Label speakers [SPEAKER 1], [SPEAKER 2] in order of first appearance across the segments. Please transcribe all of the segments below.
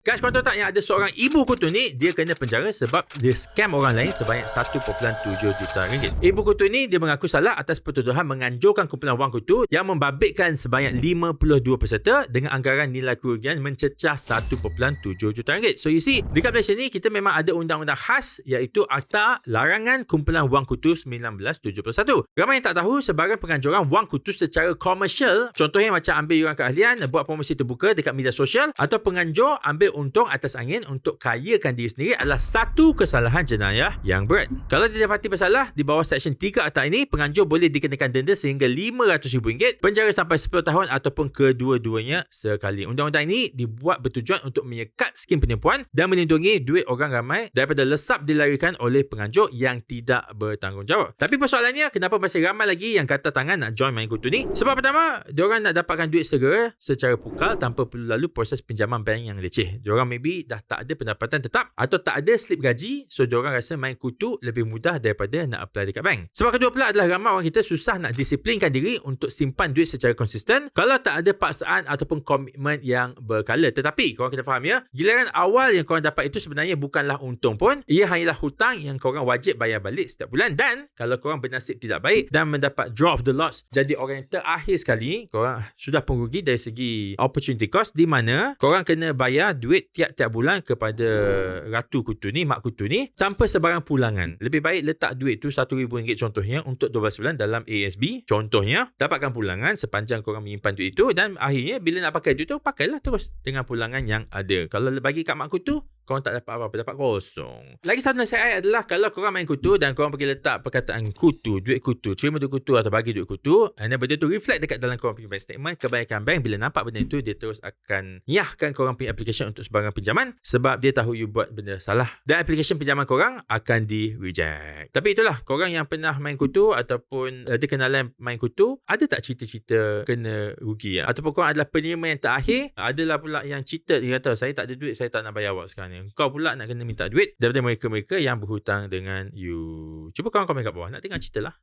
[SPEAKER 1] Guys, korang tahu tak yang ada seorang ibu kutu ni, dia kena penjara sebab dia scam orang lain sebanyak 1.7 juta ringgit. Ibu kutu ni dia mengaku salah atas pertuduhan menganjurkan kumpulan wang kutu yang membabitkan sebanyak 52 peserta dengan anggaran nilai kerugian mencecah 1.7 juta ringgit. So you see, dekat Malaysia ni kita memang ada undang-undang khas iaitu Akta Larangan Kumpulan Wang Kutu 1971. Ramai yang tak tahu sebarang penganjuran wang kutu secara komersial, contohnya macam ambil yuran keahlian, buat promosi terbuka dekat media sosial atau penganjur ambil untung atas angin untuk kayakan diri sendiri adalah satu kesalahan jenayah yang berat. Kalau didapati bersalah di bawah Seksyen 3 Akta ini, penganjur boleh dikenakan denda sehingga RM500,000, penjara sampai 10 tahun ataupun kedua-duanya sekali. Undang-undang ini dibuat bertujuan untuk menyekat skim penipuan dan melindungi duit orang ramai daripada lesap dilarikan oleh penganjur yang tidak bertanggungjawab. Tapi persoalannya, kenapa masih ramai lagi yang kata tangan nak join main kutu ni? Sebab pertama, diorang nak dapatkan duit segera secara pukal tanpa perlu lalu proses pinjaman bank yang leceh. Diorang maybe dah tak ada pendapatan tetap atau tak ada slip gaji, so diorang rasa main kutu lebih mudah daripada nak apply dekat bank. Sebab kedua pula adalah ramai orang kita susah nak disiplinkan diri untuk simpan duit secara konsisten kalau tak ada paksaan ataupun komitmen yang berkala. Tetapi korang kena faham ya, giliran awal yang korang dapat itu sebenarnya bukanlah untung pun, ia hanyalah hutang yang korang wajib bayar balik setiap bulan. Dan kalau korang bernasib tidak baik dan mendapat draw of the lots, jadi orang yang terakhir sekali, korang sudah pengrugi dari segi opportunity cost, di mana korang kena bayar duit tiap-tiap bulan kepada ratu kutu ni, mak kutu ni, tanpa sebarang pulangan. Lebih baik letak duit tu RM1,000 contohnya untuk 12 bulan dalam ASB. Contohnya, dapatkan pulangan sepanjang korang menyimpan duit itu dan akhirnya bila nak pakai duit tu, pakailah terus dengan pulangan yang ada. Kalau bagi kat mak kutu, korang tak dapat apa-apa, dapat kosong. Lagi satu nasihat saya adalah kalau korang main kutu dan korang pergi letak perkataan kutu, duit kutu, terima duit kutu atau bagi duit kutu, and benda tu reflect dekat dalam korang punya bank statement, kebanyakan bank bila nampak benda itu, dia terus akan nyahkan korang punya application untuk sebarang pinjaman sebab dia tahu you buat benda salah dan application pinjaman korang akan di-reject. Tapi itulah, korang yang pernah main kutu ataupun ada kenalan main kutu, ada tak cerita-cerita kena rugi? Ataupun korang adalah penerima yang terakhir, adalah pula yang cheated, dia kata saya tak ada duit, saya tak nak bayar awak sekarang ni. Kau pula nak kena minta duit daripada mereka-mereka yang berhutang dengan you. Cuba korang komen kat bawah, nak dengar cerita lah.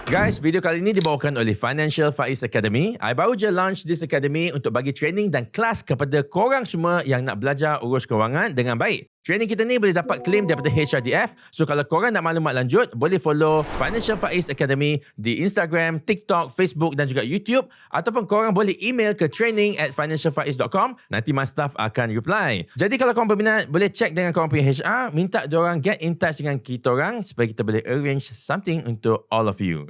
[SPEAKER 1] Guys, video kali ini dibawakan oleh Financial Faiz Academy. I baru je launch this academy untuk bagi training dan kelas kepada korang semua yang nak belajar urus kewangan dengan baik. Training kita ni boleh dapat claim daripada HRDF. So kalau korang nak maklumat lanjut, boleh follow Financial Faiz Academy di Instagram, TikTok, Facebook dan juga YouTube. Ataupun korang boleh email ke training@financialfaiz.com. Nanti my staff akan reply. Jadi kalau korang berminat, boleh check dengan korang punya HR. Minta diorang get in touch dengan kita orang supaya kita boleh arrange something untuk all of you.